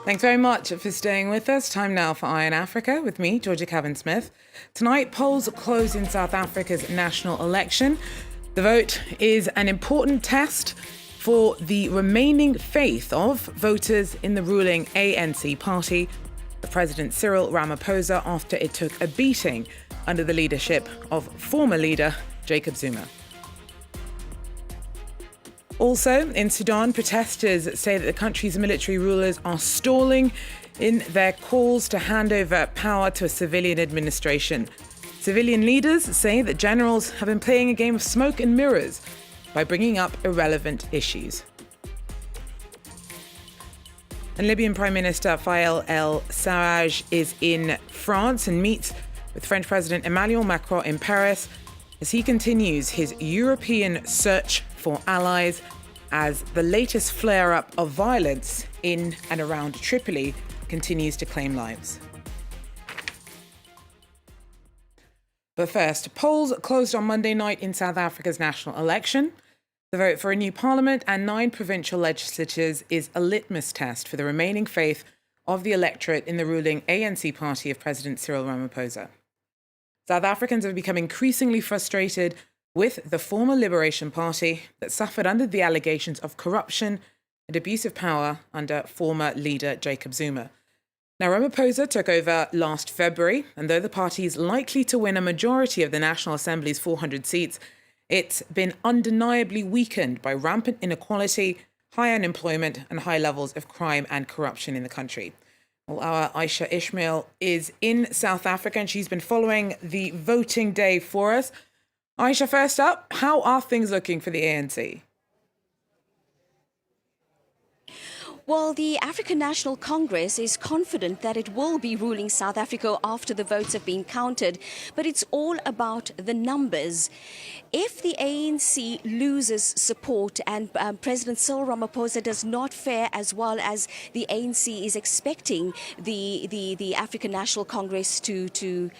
Thanks very much for staying with us. Time now for Eye on Africa with me, Georgia Cavan-Smith. Tonight, polls close in South Africa's national election. The vote is an important test for the remaining faith of voters in the ruling ANC party of President Cyril Ramaphosa after it took a beating under the leadership of former leader Jacob Zuma. Also, in Sudan, protesters say that the country's military rulers are stalling in their calls to hand over power to a civilian administration. Civilian leaders say that generals have been playing a game of smoke and mirrors by bringing up irrelevant issues. And Libyan Prime Minister Fayez Al-Sarraj is in France and meets with French President Emmanuel Macron in Paris as he continues his European search for allies as the latest flare-up of violence in and around Tripoli continues to claim lives. But first, polls closed on Monday night in South Africa's national election. The vote for a new parliament and 9 provincial legislatures is a litmus test for the remaining faith of the electorate in the ruling ANC party of President Cyril Ramaphosa. South Africans have become increasingly frustrated with the former Liberation Party that suffered under the allegations of corruption and abuse of power under former leader Jacob Zuma. Now, Ramaphosa took over last February, and though the party is likely to win a majority of the National Assembly's 400 seats, it's been undeniably weakened by rampant inequality, high unemployment, and high levels of crime and corruption in the country. Well, our Aisha Ismail is in South Africa and she's been following the voting day for us. Aisha, first up, how are things looking for the ANC? Well, the African National Congress is confident that it will be ruling South Africa after the votes have been counted, but it's all about the numbers. If the ANC loses support and President Cyril Ramaphosa does not fare as well as the ANC is expecting the African National Congress to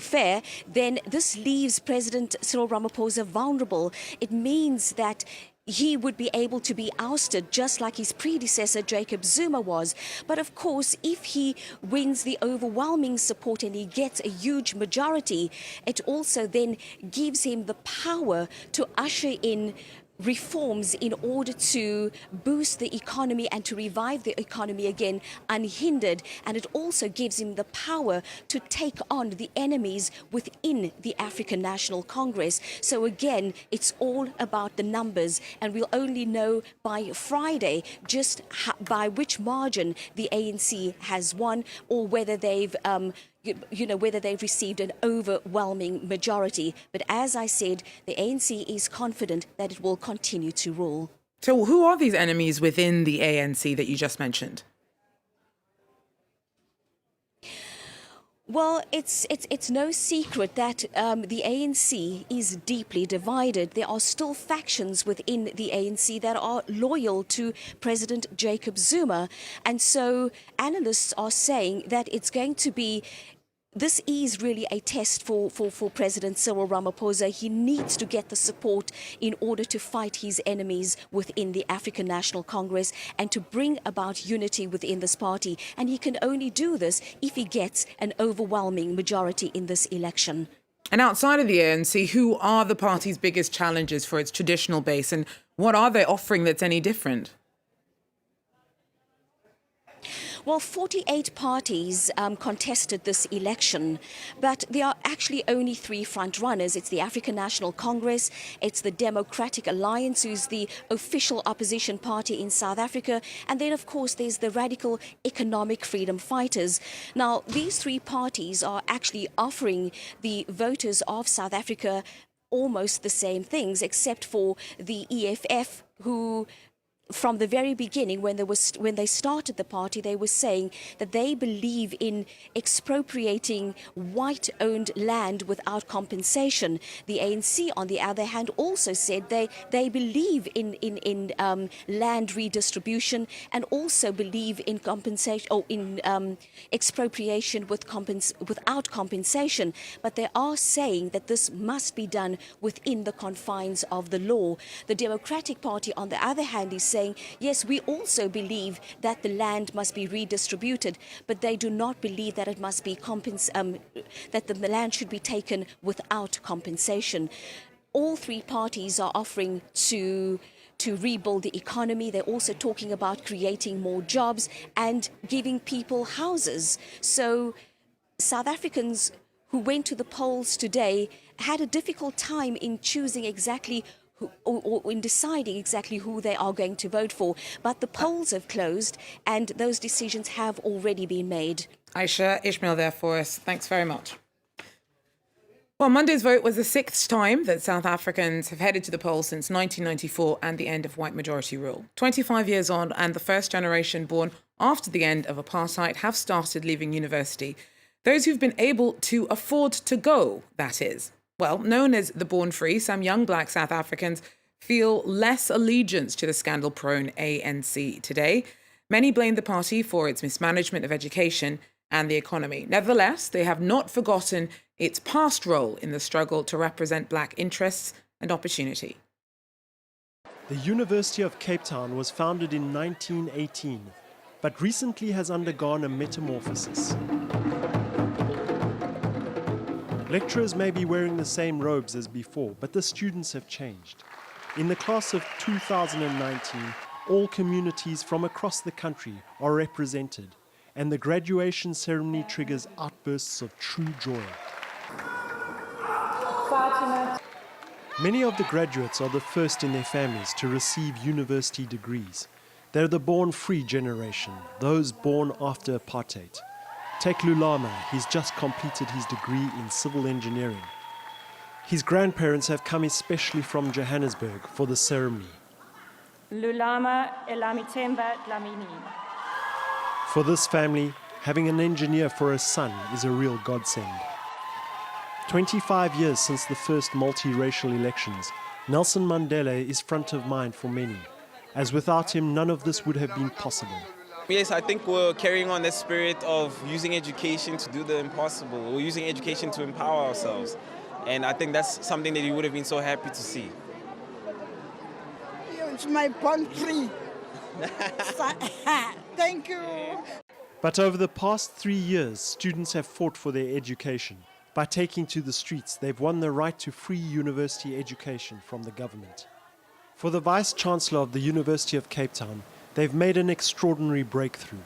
fare, then this leaves President Cyril Ramaphosa vulnerable. It means that he would be able to be ousted just like his predecessor Jacob Zuma was. But of course, if he wins the overwhelming support and he gets a huge majority, it also then gives him the power to usher in reforms in order to boost the economy and to revive the economy again unhindered. And it also gives him the power to take on the enemies within the African National Congress. So again, it's all about the numbers, and we'll only know by Friday just by which margin the ANC has won, or whether they've whether they've received an overwhelming majority. But as I said, the ANC is confident that it will continue to rule. So who are these enemies within the ANC that you just mentioned? Well, it's no secret that the ANC is deeply divided. There are still factions within the ANC that are loyal to President Jacob Zuma. And so analysts are saying that it's going to be this is really a test for President Cyril Ramaphosa. He needs to get the support in order to fight his enemies within the African National Congress and to bring about unity within this party. And he can only do this if he gets an overwhelming majority in this election. And outside of the ANC, who are the party's biggest challenges for its traditional base, and what are they offering that's any different? Well, 48 parties contested this election, but there are actually only 3 front runners. It's the African National Congress, it's the Democratic Alliance, who's the official opposition party in South Africa, and then, of course, there's the Radical Economic Freedom Fighters. Now, these 3 parties are actually offering the voters of South Africa almost the same things, except for the EFF, who from the very beginning, when they started the party, they were saying that they believe in expropriating white-owned land without compensation. The ANC, on the other hand, also said they believe in land redistribution and also believe in compensation or in expropriation without compensation. But they are saying that this must be done within the confines of the law. The Democratic Party, on the other hand, is saying, yes, we also believe that the land must be redistributed, but they do not believe that it must be that the land should be taken without compensation. All three parties are offering to rebuild the economy. They're also talking about creating more jobs and giving people houses. So South Africans who went to the polls today had a difficult time in choosing exactly or in deciding exactly who they are going to vote for. But the polls have closed and those decisions have already been made. Aisha, Ishmael there for us. Thanks very much. Well, Monday's vote was the sixth time that South Africans have headed to the polls since 1994 and the end of white majority rule. 25 years on, and the first generation born after the end of apartheid have started leaving university. Those who've been able to afford to go, that is. Well, known as the Born Free, some young black South Africans feel less allegiance to the scandal-prone ANC today. Many blame the party for its mismanagement of education and the economy. Nevertheless, they have not forgotten its past role in the struggle to represent black interests and opportunity. The University of Cape Town was founded in 1918, but recently has undergone a metamorphosis. Lecturers may be wearing the same robes as before, but the students have changed. In the class of 2019, all communities from across the country are represented, and the graduation ceremony triggers outbursts of true joy. Many of the graduates are the first in their families to receive university degrees. They're the born-free generation, those born after apartheid. Take Lulama, he's just completed his degree in civil engineering. His grandparents have come especially from Johannesburg for the ceremony. Lulama elamitemba dlamini. For this family, having an engineer for a son is a real godsend. 25 years since the first multiracial elections, Nelson Mandela is front of mind for many, as without him none of this would have been possible. Yes, I think we're carrying on this spirit of using education to do the impossible. We're using education to empower ourselves. And I think that's something that you would have been so happy to see. It's my born free. Thank you. But over the past 3 years, students have fought for their education. By taking to the streets, they've won the right to free university education from the government. For the Vice-Chancellor of the University of Cape Town, they've made an extraordinary breakthrough,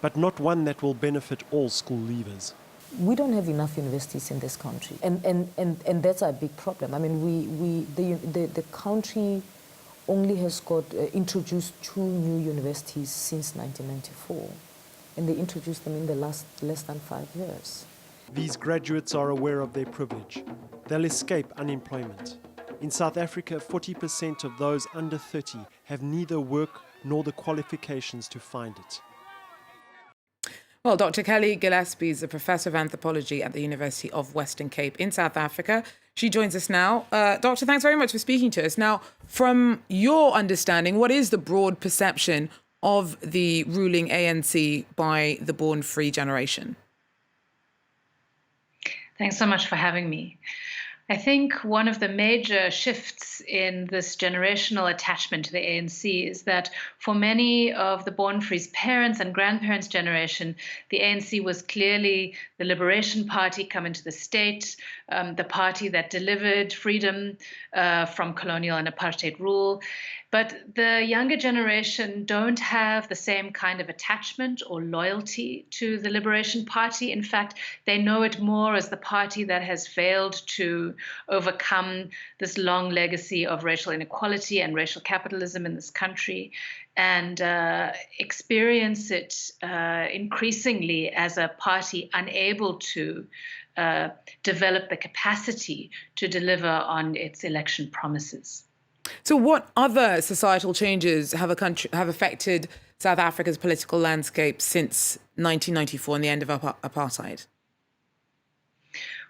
but not one that will benefit all school leavers. We don't have enough universities in this country, and that's a big problem. I mean, the country only has got introduced 2 new universities since 1994, and they introduced them in the less than 5 years. These graduates are aware of their privilege. They'll escape unemployment. In South Africa, 40% of those under 30 have neither work nor the qualifications to find it. Well, Dr. Kelly Gillespie is a professor of anthropology at the University of Western Cape in South Africa. She joins us now. Doctor, thanks very much for speaking to us. Now, from your understanding, what is the broad perception of the ruling ANC by the Born Free generation? Thanks so much for having me. I think one of the major shifts in this generational attachment to the ANC is that for many of the Born Free's parents and grandparents' generation, the ANC was clearly the liberation party come into the state, the party that delivered freedom from colonial and apartheid rule. But the younger generation don't have the same kind of attachment or loyalty to the Liberation Party. In fact, they know it more as the party that has failed to overcome this long legacy of racial inequality and racial capitalism in this country, and experience it increasingly as a party unable to develop the capacity to deliver on its election promises. So what other societal changes have affected South Africa's political landscape since 1994 and the end of apartheid?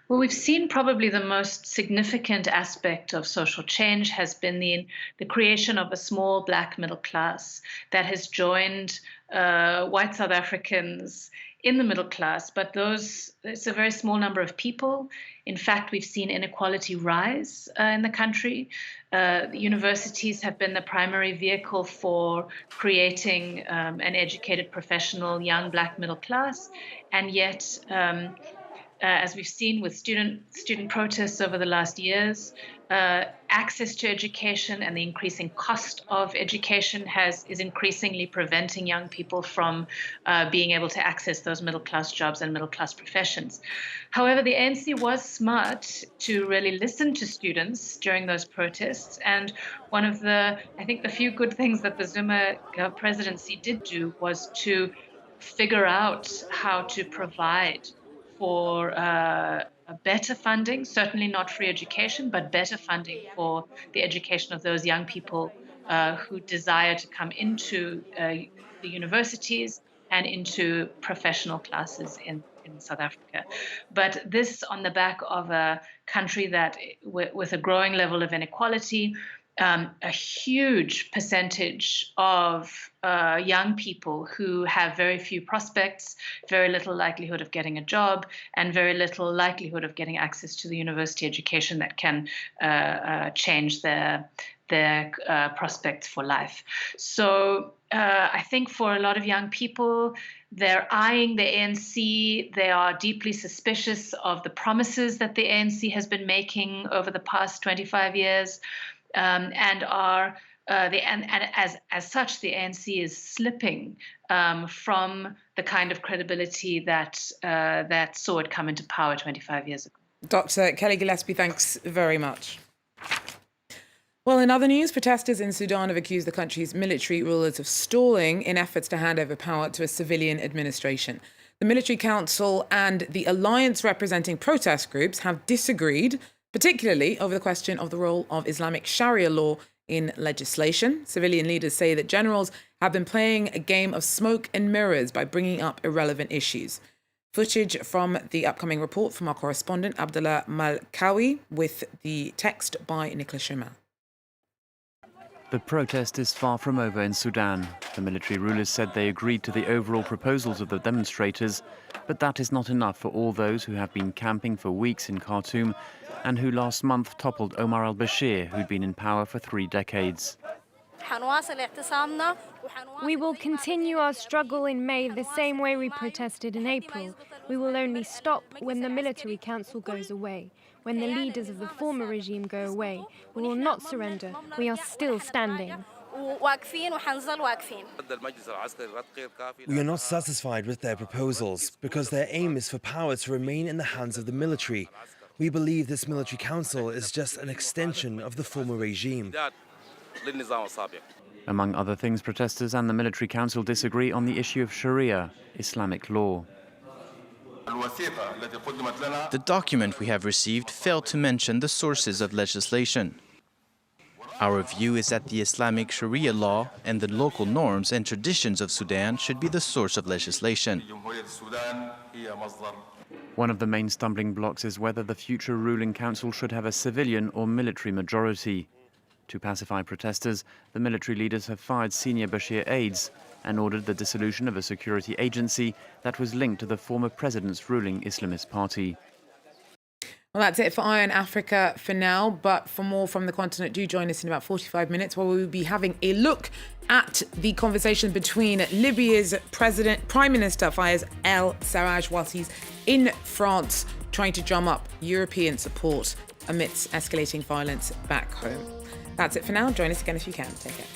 Well, we've seen probably the most significant aspect of social change has been the creation of a small black middle class that has joined white South Africans in the middle class, but it's a very small number of people. In fact, we've seen inequality rise in the country. The universities have been the primary vehicle for creating an educated, professional, young black middle class, and yet as we've seen with student protests over the last years, access to education and the increasing cost of education is increasingly preventing young people from being able to access those middle-class jobs and middle-class professions. However, the ANC was smart to really listen to students during those protests, and one of the few good things that the Zuma presidency did do was to figure out how to provide for better funding, certainly not free education, but better funding for the education of those young people who desire to come into the universities and into professional classes in South Africa. But this on the back of a country that, with a growing level of inequality, a huge percentage of young people who have very few prospects, very little likelihood of getting a job, and very little likelihood of getting access to the university education that can change their prospects for life. So I think for a lot of young people, they're eyeing the ANC. They are deeply suspicious of the promises that the ANC has been making over the past 25 years. And as such, the ANC is slipping from the kind of credibility that saw it come into power 25 years ago. Dr. Kelly Gillespie, thanks very much. Well, in other news, protesters in Sudan have accused the country's military rulers of stalling in efforts to hand over power to a civilian administration. The Military Council and the alliance representing protest groups have disagreed, particularly over the question of the role of Islamic Sharia law in legislation. Civilian leaders say that generals have been playing a game of smoke and mirrors by bringing up irrelevant issues. Footage from the upcoming report from our correspondent, Abdullah Malkawi, with the text by Nicolas Chemin. The protest is far from over in Sudan. The military rulers said they agreed to the overall proposals of the demonstrators, but that is not enough for all those who have been camping for weeks in Khartoum and who last month toppled Omar al-Bashir, who'd been in power for 3 decades. We will continue our struggle in May the same way we protested in April. We will only stop when the military council goes away, when the leaders of the former regime go away. We will not surrender. We are still standing. We are not satisfied with their proposals because their aim is for power to remain in the hands of the military. We believe this military council is just an extension of the former regime. Among other things, protesters and the military council disagree on the issue of Sharia, Islamic law. The document we have received failed to mention the sources of legislation. Our view is that the Islamic Sharia law and the local norms and traditions of Sudan should be the source of legislation. One of the main stumbling blocks is whether the future ruling council should have a civilian or military majority. To pacify protesters, the military leaders have fired senior Bashir aides and ordered the dissolution of a security agency that was linked to the former president's ruling Islamist party. Well, that's it for Iron Africa for now, but for more from the continent, do join us in about 45 minutes where we will be having a look at the conversation between Libya's Prime Minister Fayez Al-Sarraj whilst he's in France trying to drum up European support amidst escalating violence back home. That's it for now. Join us again if you can. Take care.